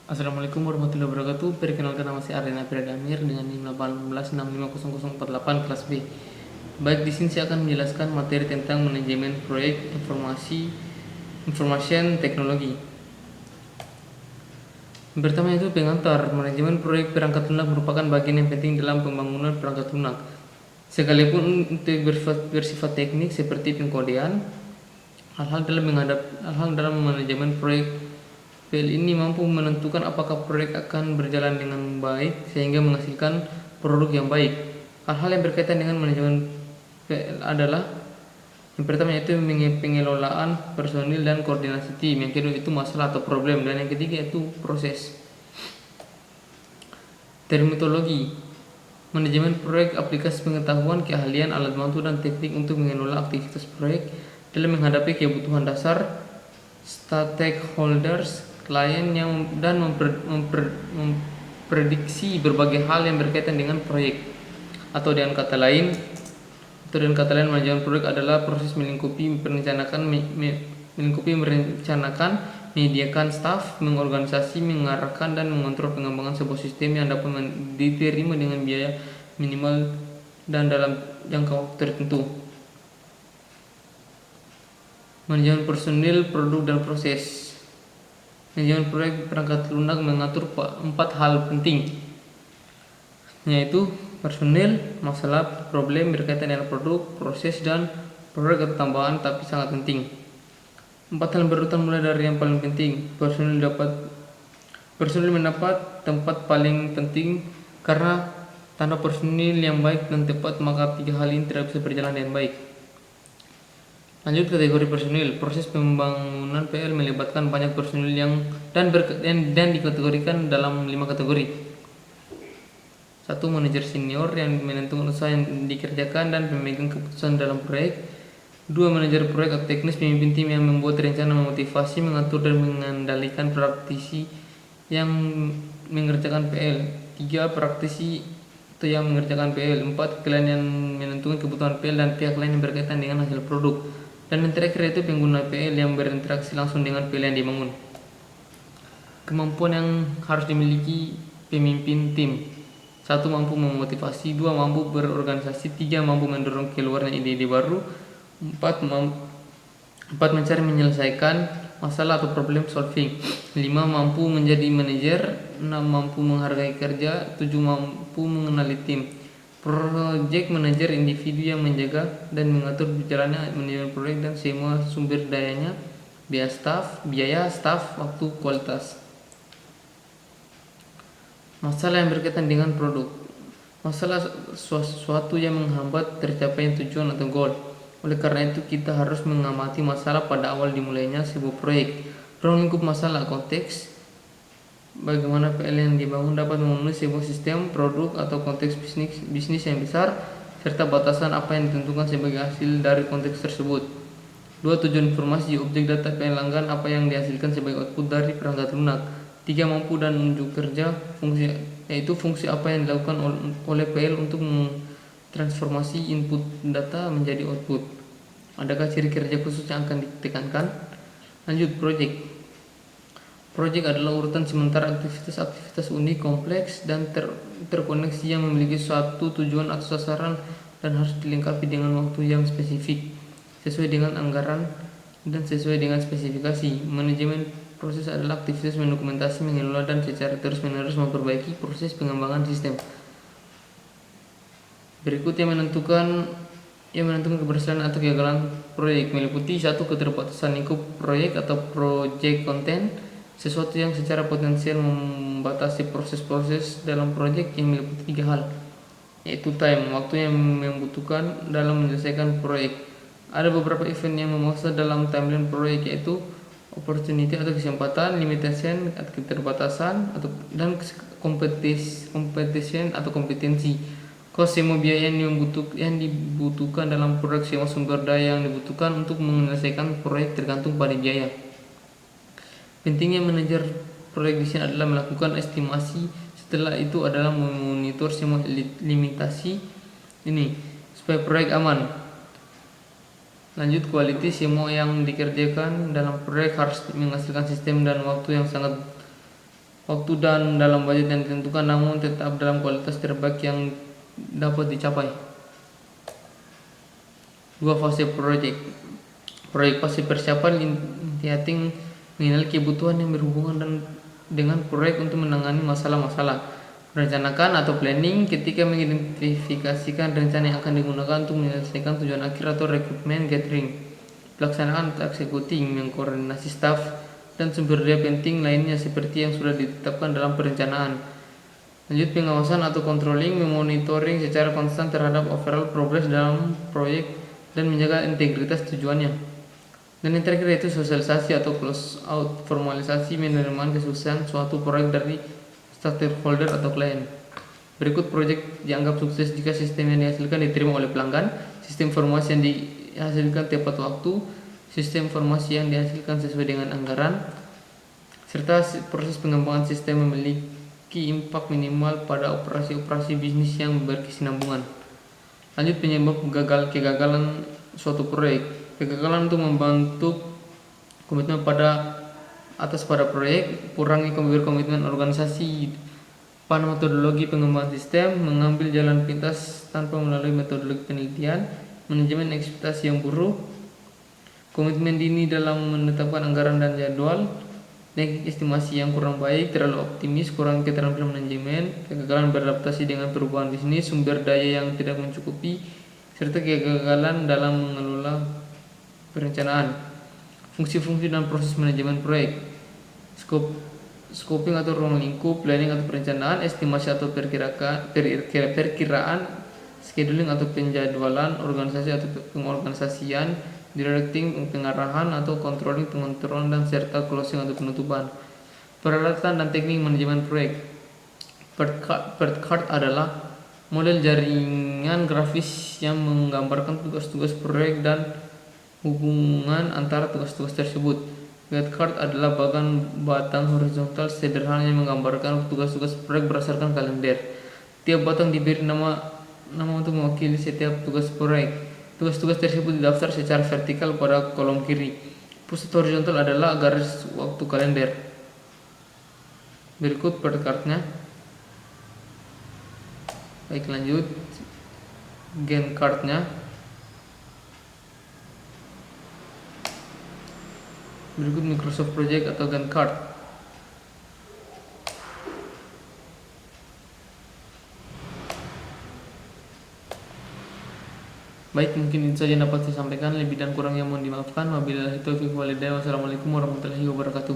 Assalamualaikum warahmatullahi wabarakatuh. Perkenalkan, nama saya Arena Piradamir dengan NIM 18650048 kelas B. Baik, di sini saya akan menjelaskan materi tentang manajemen proyek information teknologi. Yang pertama itu pengantar. Manajemen proyek perangkat lunak merupakan bagian yang penting dalam pembangunan perangkat lunak. Sekalipun untuk bersifat teknik seperti pengkodean, hal-hal dalam manajemen proyek PL ini mampu menentukan apakah proyek akan berjalan dengan baik sehingga menghasilkan produk yang baik. Hal-hal yang berkaitan dengan manajemen PL adalah yang pertama yaitu pengelolaan personil dan koordinasi tim, yang kedua itu masalah atau problem, dan yang ketiga itu proses. Terminologi. Manajemen proyek aplikasi pengetahuan, keahlian, alat bantu, dan teknik untuk mengelola aktivitas proyek dalam menghadapi kebutuhan dasar stakeholders, klien dan memprediksi berbagai hal yang berkaitan dengan proyek. Atau dengan kata lain, manajemen proyek adalah proses melingkupi merencanakan, menyediakan staf, mengorganisasi, mengarahkan, dan mengontrol pengembangan sebuah sistem yang dapat diterima dengan biaya minimal dan dalam jangka waktu tertentu. Manajemen personil, produk, dan proses. Manajemen proyek perangkat lunak mengatur 4 hal penting, yaitu personil, masalah, problem berkaitan dengan produk, proses, dan proyek atau tambahan tapi sangat penting. 4 hal berurutan mulai dari yang paling penting. Personil mendapat tempat paling penting karena tanpa personil yang baik dan tepat maka 3 hal ini tidak bisa berjalan dengan baik. Lanjut, kategori personil. Proses pembangunan PL melibatkan banyak personil dan dikategorikan dalam 5 kategori. 1. Manajer senior yang menentukan usaha yang dikerjakan dan pemegang keputusan dalam proyek. 2. Manajer proyek atau teknis, pemimpin tim yang membuat rencana, memotivasi, mengatur, dan mengendalikan praktisi yang mengerjakan PL. 3. Praktisi atau yang mengerjakan PL. 4. Klien yang menentukan kebutuhan PL dan pihak lain yang berkaitan dengan hasil produk. Dan yang terakhir itu pengguna PL yang berinteraksi langsung dengan PL yang dibangun. Kemampuan yang harus dimiliki pemimpin tim. 1. Mampu memotivasi. 2. Mampu berorganisasi. 3. Mampu mendorong keluarnya ide-ide baru. 4. Mencari menyelesaikan masalah atau problem solving. 5. Mampu menjadi manajer. 6. Mampu menghargai kerja. 7. Mampu mengenali tim. Project manager, individu yang menjaga dan mengatur berjalannya manajemen proyek dan semua sumber dayanya, biaya staf, waktu, kualitas. Masalah yang berkaitan dengan produk. Masalah sesuatu yang menghambat tercapainya tujuan atau goal. Oleh karena itu kita harus mengamati masalah pada awal dimulainya sebuah proyek. Ruang lingkup masalah, konteks bagaimana PL yang dibangun dapat memenuhi sebuah sistem, produk, atau konteks bisnis yang besar, serta batasan apa yang ditentukan sebagai hasil dari konteks tersebut. 2. Tujuan informasi, objek data pelanggan, apa yang dihasilkan sebagai output dari perangkat lunak. 3. Mampu dan unjuk kerja, fungsi apa yang dilakukan oleh PL untuk transformasi input data menjadi output. Adakah ciri kerja khusus yang akan ditekankan? Lanjut, Project adalah urutan sementara aktivitas unik, kompleks, dan terkoneksi yang memiliki suatu tujuan atau sasaran dan harus dilengkapi dengan waktu yang spesifik, sesuai dengan anggaran dan sesuai dengan spesifikasi. Manajemen proses adalah aktivitas mendokumentasi, mengelola, dan secara terus-menerus memperbaiki proses pengembangan sistem. Berikut yang menentukan keberhasilan atau kegagalan proyek meliputi 1. Keterbatasan lingkup proyek atau project content, sesuatu yang secara potensial membatasi proses-proses dalam proyek yang meliputi 3 hal, yaitu time, waktu yang membutuhkan dalam menyelesaikan proyek. Ada beberapa event yang memaksa dalam timeline proyek, yaitu opportunity atau kesempatan, limitation atau keterbatasan, dan competition atau kompetensi. Cost, semua biaya yang dibutuhkan dalam proyek, semua sumber daya yang dibutuhkan untuk menyelesaikan proyek tergantung pada biaya. Pentingnya manajer proyek di sini adalah melakukan estimasi, setelah itu adalah memonitor semua limitasi ini supaya proyek aman. Lanjut, quality, semua yang dikerjakan dalam proyek harus menghasilkan sistem dan waktu yang sangat waktu dan dalam budget yang ditentukan, namun tetap dalam kualitas terbaik yang dapat dicapai. 2. Fase proyek. Proyek fase persiapan intiating mengenali kebutuhan yang berhubungan dengan proyek untuk menangani masalah-masalah. Merencanakan atau planning ketika mengidentifikasikan rencana yang akan digunakan untuk menyelesaikan tujuan akhir atau rekrutmen gathering. Pelaksanaan atau executing, mengkoordinasi staff dan sumber daya penting lainnya seperti yang sudah ditetapkan dalam perencanaan. Lanjut, pengawasan atau controlling, memonitoring secara konstan terhadap overall progress dalam proyek dan menjaga integritas tujuannya. Dan yang terakhir yaitu sosialisasi atau close out, formalisasi penerimaan kesuksesan suatu proyek dari stakeholder atau klien. Berikut proyek dianggap sukses jika sistem yang dihasilkan diterima oleh pelanggan, sistem informasi yang dihasilkan tepat waktu, sistem informasi yang dihasilkan sesuai dengan anggaran, serta proses pengembangan sistem memiliki impak minimal pada operasi-operasi bisnis yang berkesinambungan. Lanjut, penyebab kegagalan suatu proyek. Kegagalan untuk membantu komitmen pada proyek, kurangi komitmen organisasi pada metodologi pengembangan sistem, mengambil jalan pintas tanpa melalui metodologi penelitian, manajemen ekspektasi yang buruk, komitmen dini dalam menetapkan anggaran dan jadwal, teknik estimasi yang kurang baik, terlalu optimis, kurang keterampilan manajemen, kegagalan beradaptasi dengan perubahan bisnis, sumber daya yang tidak mencukupi, serta kegagalan dalam mengelola perencanaan. Fungsi-fungsi dan proses manajemen proyek. Scoping atau ruang lingkup, planning atau perencanaan, estimasi atau perkiraan, scheduling atau penjadwalan, organisasi atau pengorganisasian, directing pengarahan atau controlling pengontrolan, dan serta closing atau penutupan. Peralatan dan teknik manajemen proyek. PERT card adalah model jaringan grafis yang menggambarkan tugas-tugas proyek dan hubungan antara tugas-tugas tersebut. Gantt chart adalah batang horizontal sederhana yang menggambarkan tugas-tugas proyek berdasarkan kalender. Tiap batang diberi nama untuk mewakili setiap tugas proyek. Tugas-tugas tersebut didaftar secara vertikal pada kolom kiri. Pusat horizontal adalah garis waktu kalender. Berikut PERT card-nya. Baik, lanjut. Gantt chart-nya. Berikut Microsoft Project atau Gantt chart. Baik, mungkin itu saja yang dapat saya sampaikan. Lebih dan kurangnya mohon dimaafkan. Wabillahi taufiq walhidayah. Wassalamualaikum warahmatullahi wabarakatuh.